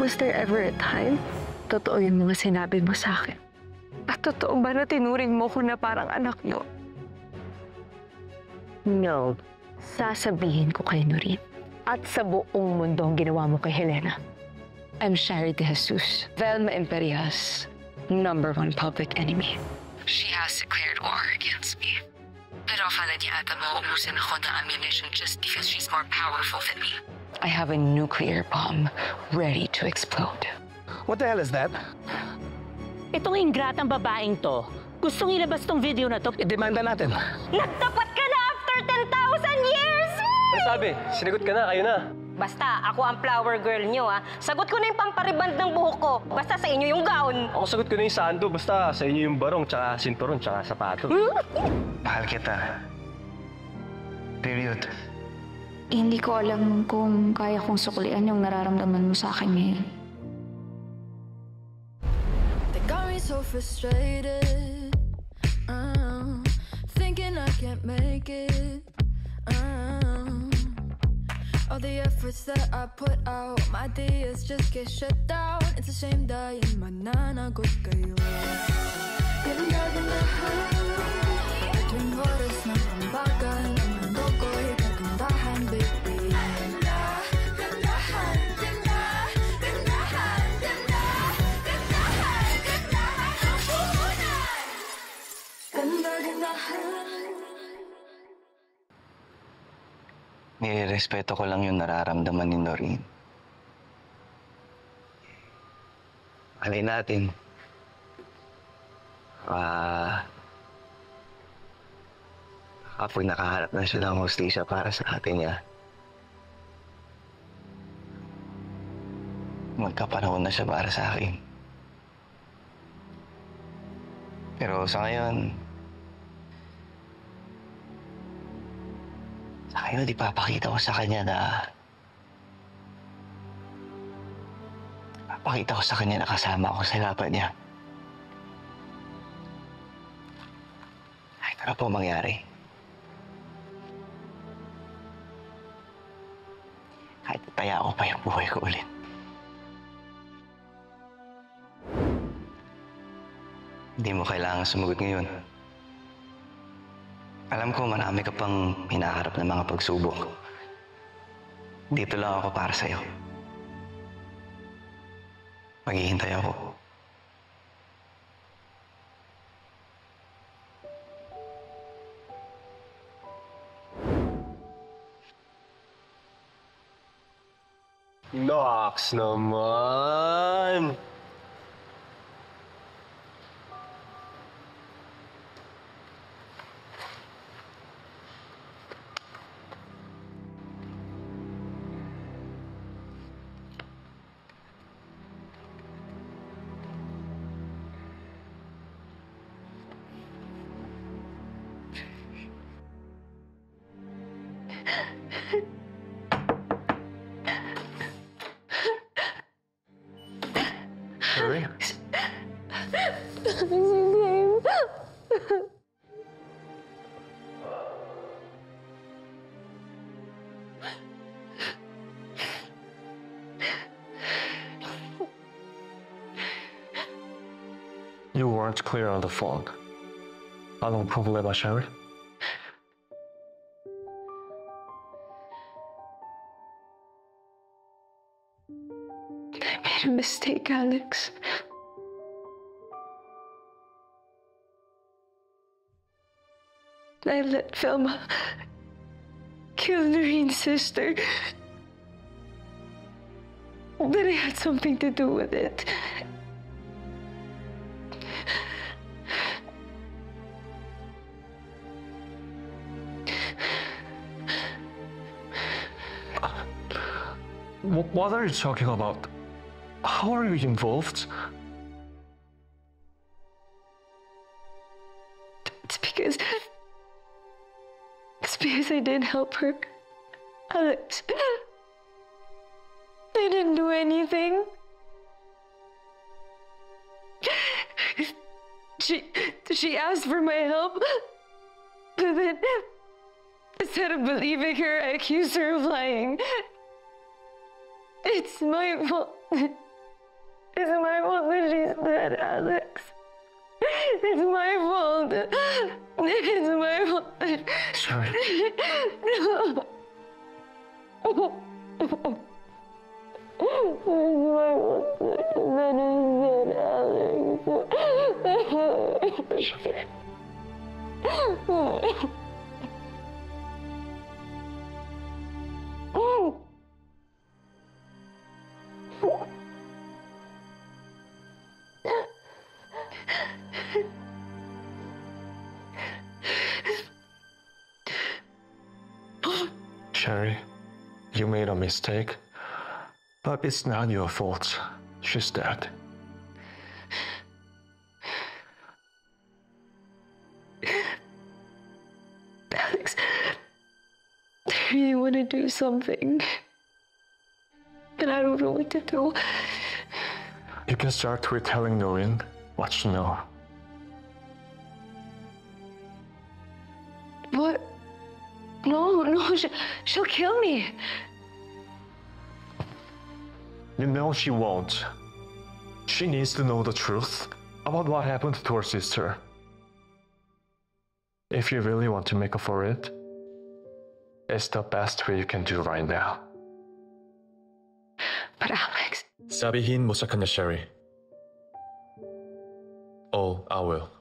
Was there ever a time? Totoo yung mga sinabi mo sa akin. At totoo ba na tinuring mo ko na parang anak niyo? No. Sasabihin ko kay Noreen. At sa buong mundo ang ginawa mo kay Helena. I'm Shari De Jesus, Velma Imperial's #1 public enemy. She has declared war against me. Pero akala niya ata mauubusan ako ng ammunition just because she's more powerful than me. I have a nuclear bomb ready to explode. What the hell is that? Itong ingratang babaeng to, gustong ilabas tong video na to. I-demanda natin. Nagtapat ka na after 10,000 years! Ano sabi? Sinagot ka na, kayo na. Basta, ako ang flower girl nyo, ha? Sagot ko na yung pampariband ng buhok ko. Basta sa inyo yung gown. Ako sagot ko na yung sando, basta sa inyo yung barong, tsaka sinturon, tsaka sapato. Mahal kita. Period. Hindi ko alam kung kaya kong suklian yung nararamdaman mo sa akin ngayon. They got me so frustrated, thinking I can't make it. All the efforts that I put out, my ideas just get shut down. It's a shame dahil mananagot kayo. Ganda-ganda tuwing oras ng ambagan, ang mundo ko'y kagandahan, baby. Gandahan, gandahan, gandahan, gandahan, gandahan ang puhunan. Ganda-gandahan. Nirespeto ko lang yung nararamdaman ni Noreen. Alay natin. Kapag nakaharap na siya ng hostisya para sa atin niya, magkapanahon na siya para sa akin. Pero sa ngayon, ipapakita ko sa kanya na kasama ako sa laban niya. Kahit ano po mangyari. Kahit taya ko pa yung buhay ko ulit. Hindi mo kailangan sumagot ngayon. Alam ko marami ka pang hinaharap ng mga pagsubok. Dito lang ako para sa'yo. Maghihintay ako. Nox naman! Sorry? You weren't clear on the phone. Anong problema, Shari? I made a mistake, Alex. I let Velma kill Noreen's sister. But I had something to do with it. What are you talking about? How are you involved? It's because I didn't help her, Alex. I didn't do anything. She asked for my help, but then instead of believing her, I accused her of lying. It's my fault. It's my fault that she's dead, Alex. It's my fault. It's my fault. Sorry. Sherry, you made a mistake, but it's not your fault. She's dead. Alex, I really want to do something, but I don't know what to do. You can start with telling Noreen what you know. What? No, she'll kill me. You know she won't. She needs to know the truth about what happened to her sister. If you really want to make up for it, it's the best way you can do right now. But Alex, Sabihin mo sa kanya, Sherry. Oh, I will.